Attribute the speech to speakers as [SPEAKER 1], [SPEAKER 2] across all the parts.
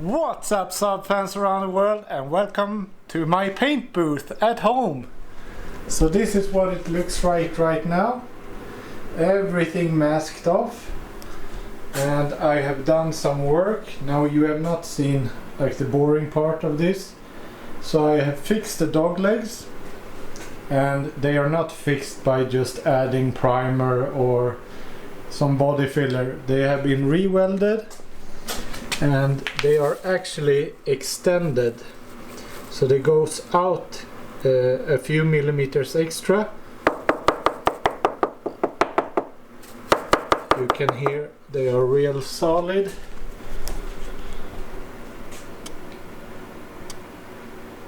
[SPEAKER 1] What's up, Saab fans around the world, and welcome to my paint booth at home. So this is what it looks like right now. Everything masked off, and I have done some work. Now you have not seen like the boring part of this. So I have fixed the dog legs, and they are not fixed by just adding primer or some body filler. They have been re-welded and they are actually extended, so they goes out a few millimeters extra. You can hear they are real solid.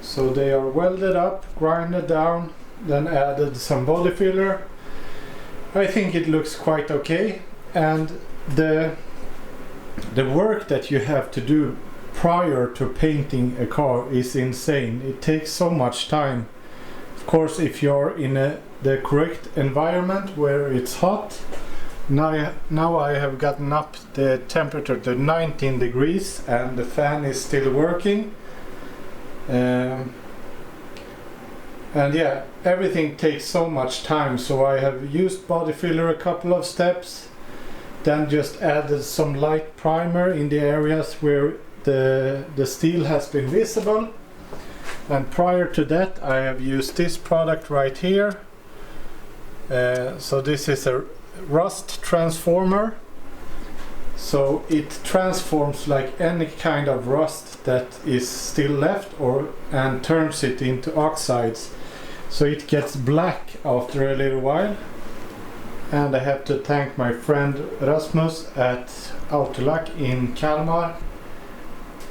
[SPEAKER 1] So they are welded up, grinded down, then added some body filler. I think it looks quite okay, and the work that you have to do prior to painting a car is insane. It takes so much time. Of course, if you're in the correct environment where it's hot. Now I have gotten up the temperature to 19 degrees and the fan is still working. And yeah, everything takes so much time, so I have used body filler a couple of steps, then just added some light primer in the areas where the steel has been visible. And prior to that I have used this product right here. So this is a rust transformer, so it transforms like any kind of rust that is still left and turns it into oxides, so it gets black after a little while. And I have to thank my friend Rasmus at Autolack in Kalmar.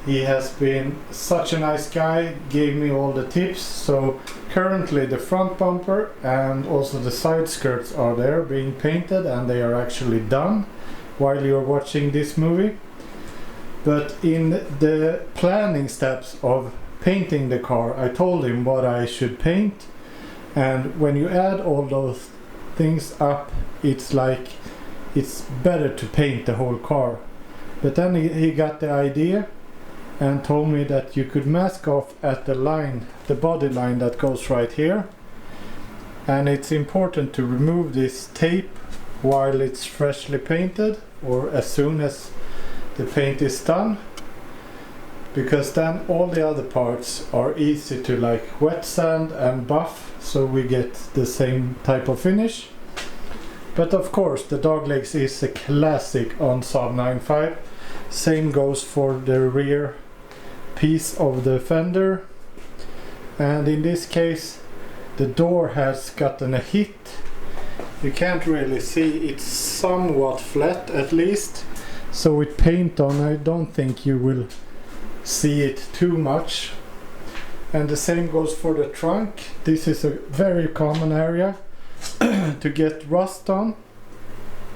[SPEAKER 1] He has been such a nice guy, gave me all the tips. So currently the front bumper and also the side skirts are there being painted, and they are actually done while you're watching this movie. But in the planning steps of painting the car, I told him what I should paint, and when you add all those things up, it's like it's better to paint the whole car. But then he got the idea and told me that you could mask off at the line, the body line that goes right here, and it's important to remove this tape while it's freshly painted or as soon as the paint is done, because then all the other parts are easy to like wet sand and buff, so we get the same type of finish. But of course the dog legs is a classic on Saab 9.5. Same goes for the rear piece of the fender, and in this case the door has gotten a hit. You can't really see, it's somewhat flat at least, so with paint on I don't think you will see it too much. And the same goes for the trunk. This is a very common area to get rust on,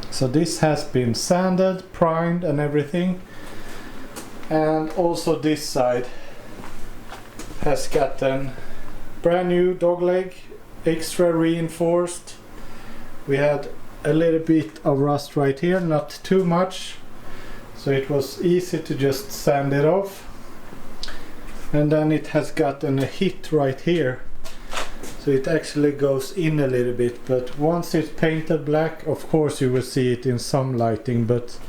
[SPEAKER 1] so this has been sanded, primed and everything. And also this side has gotten brand new dog leg, extra reinforced. We had a little bit of rust right here, not too much, so it was easy to just sand it off. And then it has gotten a hit right here, so it actually goes in a little bit, but once it's painted black, of course you will see it in some lighting. But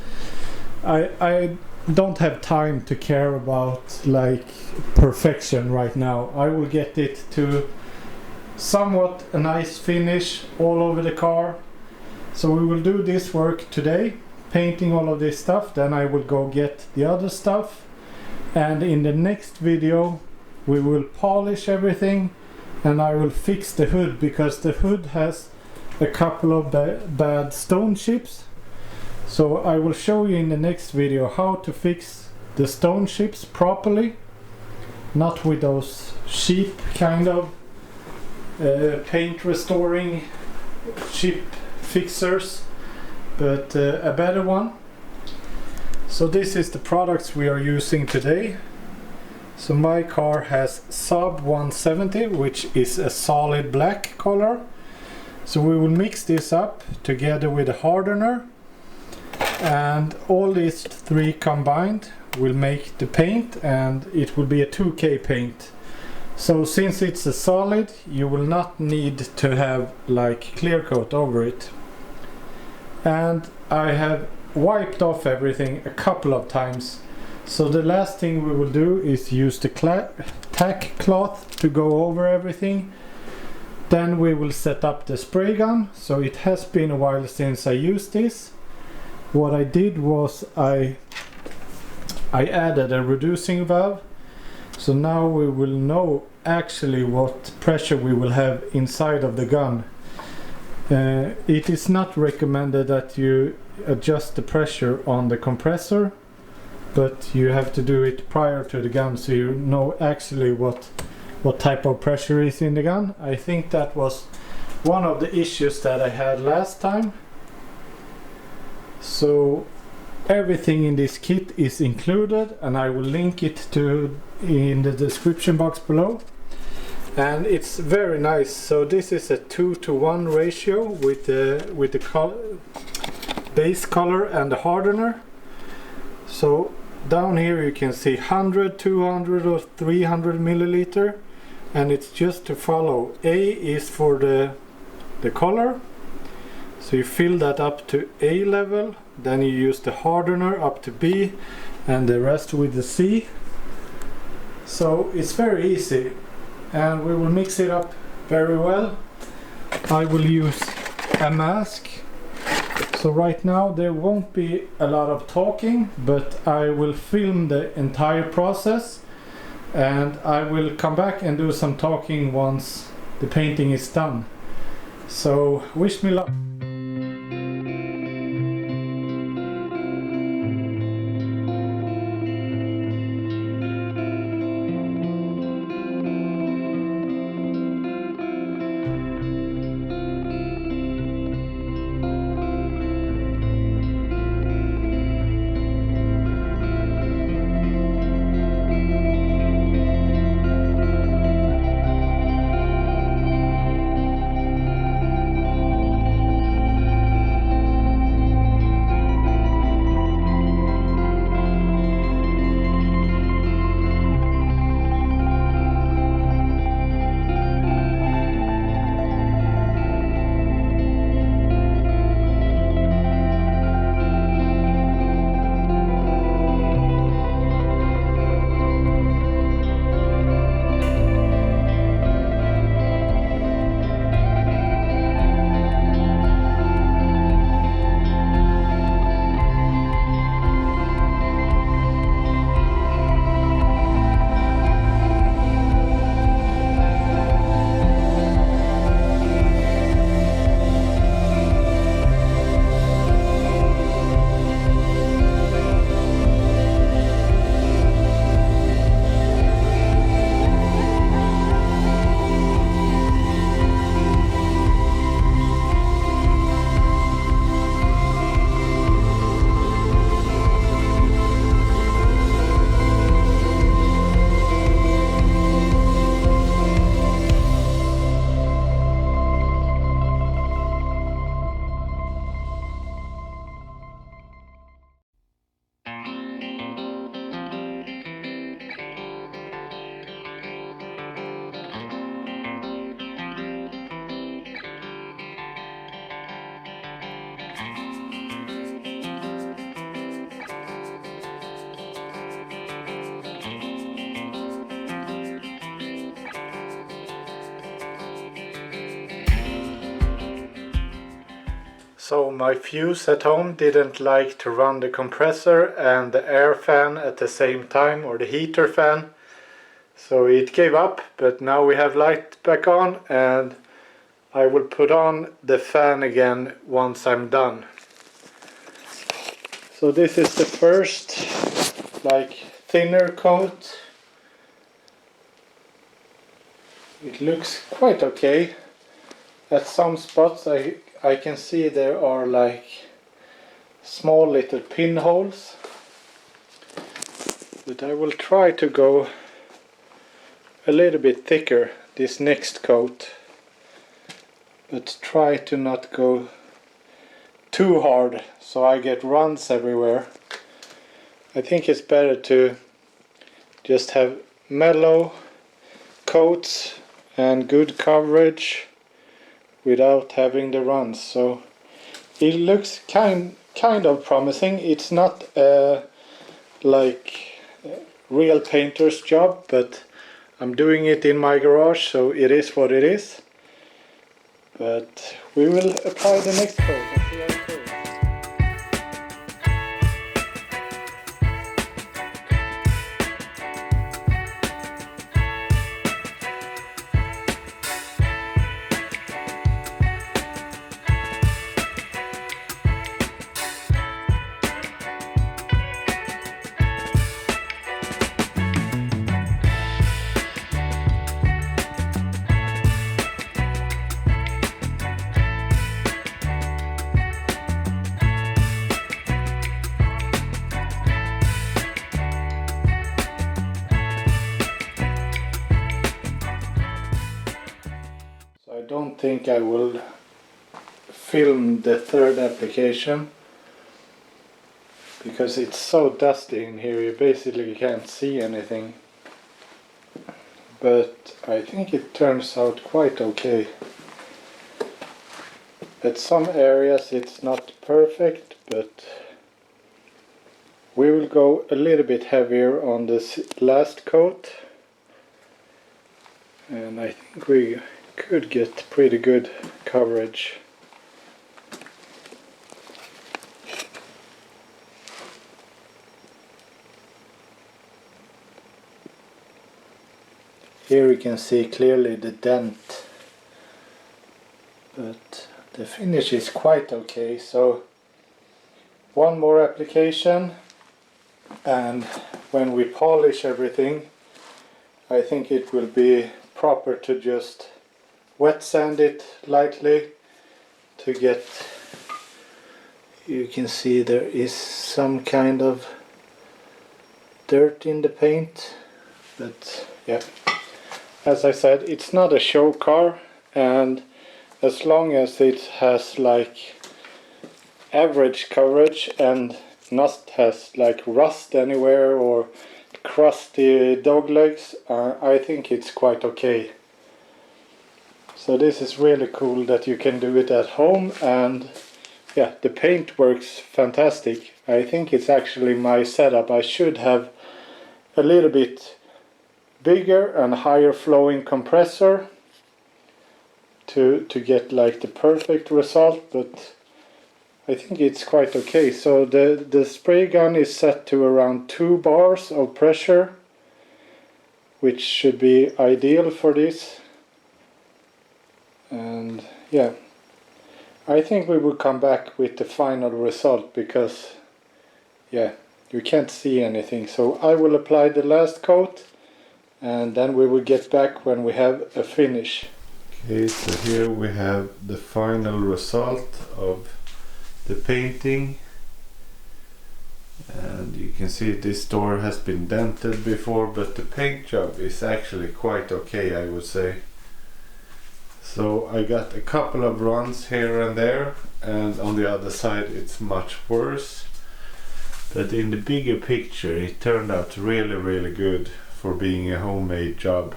[SPEAKER 1] I don't have time to care about like perfection right now. I will get it to somewhat a nice finish all over the car. So we will do this work today, painting all of this stuff, then I will go get the other stuff, and in the next video we will polish everything and I will fix the hood, because the hood has a couple of bad stone chips. So I will show you in the next video how to fix the stone chips properly, not with those cheap kind of paint restoring chip fixers, but a better one. So this is the products we are using today. So my car has Saab 170, which is a solid black color. So we will mix this up together with a hardener, and all these three combined will make the paint, and it will be a 2K paint. So since it's a solid, you will not need to have like clear coat over it. And I have wiped off everything a couple of times. So the last thing we will do is use the tack cloth to go over everything. Then we will set up the spray gun. So it has been a while since I used this. What I did was I added a reducing valve. So now we will know actually what pressure we will have inside of the gun. It is not recommended that you adjust the pressure on the compressor, but you have to do it prior to the gun so you know actually what type of pressure is in the gun. I think that was one of the issues that I had last time. So everything in this kit is included, and I will link it in the description box below. And it's very nice. So this is a 2:1 ratio with the base color and the hardener. So down here you can see 100, 200 or 300 milliliter, and it's just to follow. A is for the color, so you fill that up to A level, then you use the hardener up to B, and the rest with the C. So it's very easy, and we will mix it up very well. I will use a mask. So right now there won't be a lot of talking, but I will film the entire process, and I will come back and do some talking once the painting is done. So wish me luck. So my fuse at home didn't like to run the compressor and the air fan at the same time, or the heater fan. So it gave up, but now we have light back on, and I will put on the fan again once I'm done. So this is the first like thinner coat. It looks quite okay. At some spots I can see there are like small little pinholes, but I will try to go a little bit thicker this next coat, but try to not go too hard so I get runs everywhere. I think it's better to just have mellow coats and good coverage without having the runs. So it looks kind of promising. It's not like a real painter's job, but I'm doing it in my garage, so it is what it is. But we will apply the next coat and see how it goes. I don't think I will film the third application because it's so dusty in here, you basically can't see anything. But I think it turns out quite okay. At some areas it's not perfect, but we will go a little bit heavier on this last coat, and I think we could get pretty good coverage. Here you can see clearly the dent, but the finish is quite okay. So one more application, and when we polish everything, I think it will be proper to just wet sand it lightly to get, you can see there is some kind of dirt in the paint, but yeah, as I said, it's not a show car, and as long as it has like average coverage and not has like rust anywhere or crusty dog legs, I think it's quite okay. So this is really cool that you can do it at home, and yeah, the paint works fantastic. I think it's actually my setup. I should have a little bit bigger and higher flowing compressor to get like the perfect result, but I think it's quite okay. So the spray gun is set to around 2 bars of pressure, which should be ideal for this. And yeah, I think we will come back with the final result because yeah, you can't see anything. So I will apply the last coat and then we will get back when we have a finish. Okay, so here we have the final result of the painting, and you can see this door has been dented before, but the paint job is actually quite okay, I would say. So I got a couple of runs here and there, and on the other side it's much worse, but in the bigger picture it turned out really good for being a homemade job.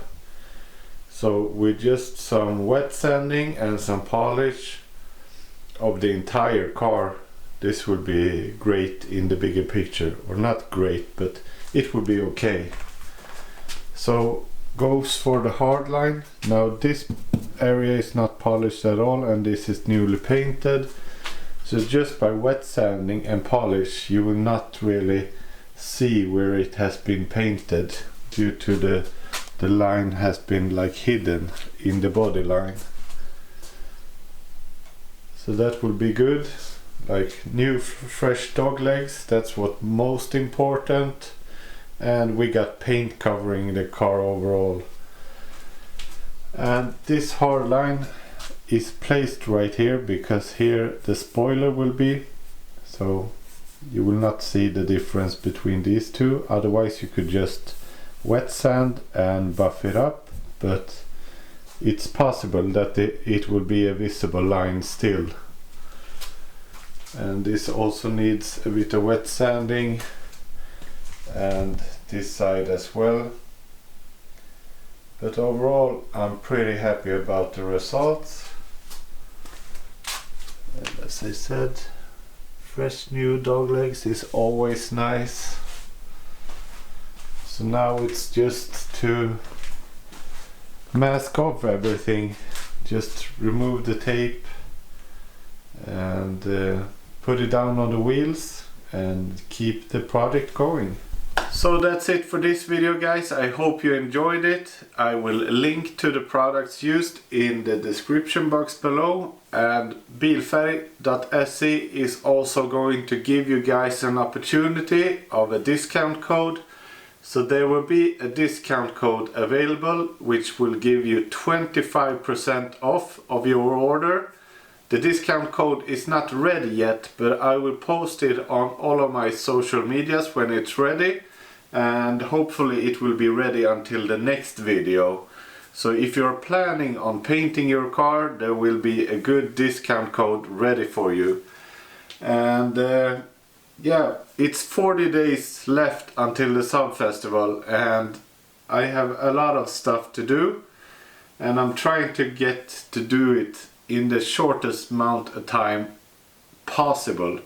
[SPEAKER 1] So with just some wet sanding and some polish of the entire car, this would be great in the bigger picture, or not great, but it would be okay. So goes for the hard line. Now this area is not polished at all, and this is newly painted, so just by wet sanding and polish you will not really see where it has been painted, due to the line has been like hidden in the body line. So that will be good, like new fresh dog legs, that's what most important, and we got paint covering the car overall. And this hard line is placed right here because here the spoiler will be, so you will not see the difference between these two. Otherwise you could just wet sand and buff it up, but it's possible that it will be a visible line still. And this also needs a bit of wet sanding, and this side as well. But overall I'm pretty happy about the results. And as I said, fresh new dog legs is always nice. So now it's just to mask off everything. Just remove the tape and put it down on the wheels and keep the project going. So that's it for this video, guys. I hope you enjoyed it. I will link to the products used in the description box below, and Bilfärg.se is also going to give you guys an opportunity of a discount code. So there will be a discount code available which will give you 25% off of your order. The discount code is not ready yet, but I will post it on all of my social medias when it's ready, and hopefully it will be ready until the next video. So if you're planning on painting your car, there will be a good discount code ready for you. And yeah, it's 40 days left until the Saab festival, and I have a lot of stuff to do, and I'm trying to get to do it in the shortest amount of time possible.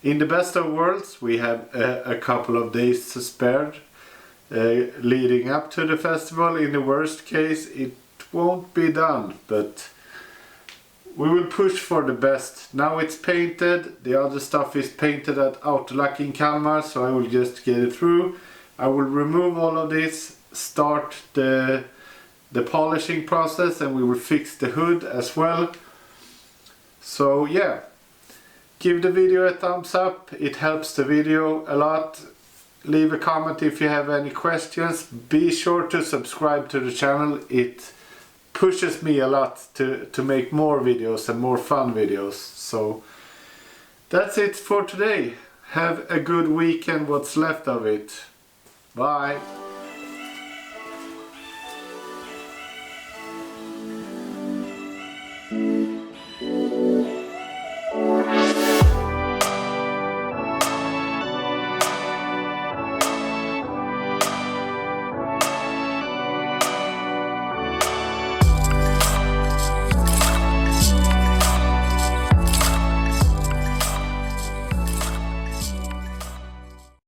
[SPEAKER 1] In the best of worlds, we have a couple of days spared leading up to the festival. In the worst case, it won't be done, but we will push for the best. Now it's painted, the other stuff is painted at Autolack in Kalmar, so I will just get it through. I will remove all of this, start the polishing process, and we will fix the hood as well. So yeah, give the video a thumbs up, it helps the video a lot. Leave a comment if you have any questions. Be sure to subscribe to the channel, it pushes me a lot to make more videos and more fun videos. So that's it for today. Have a good weekend, what's left of it. Bye.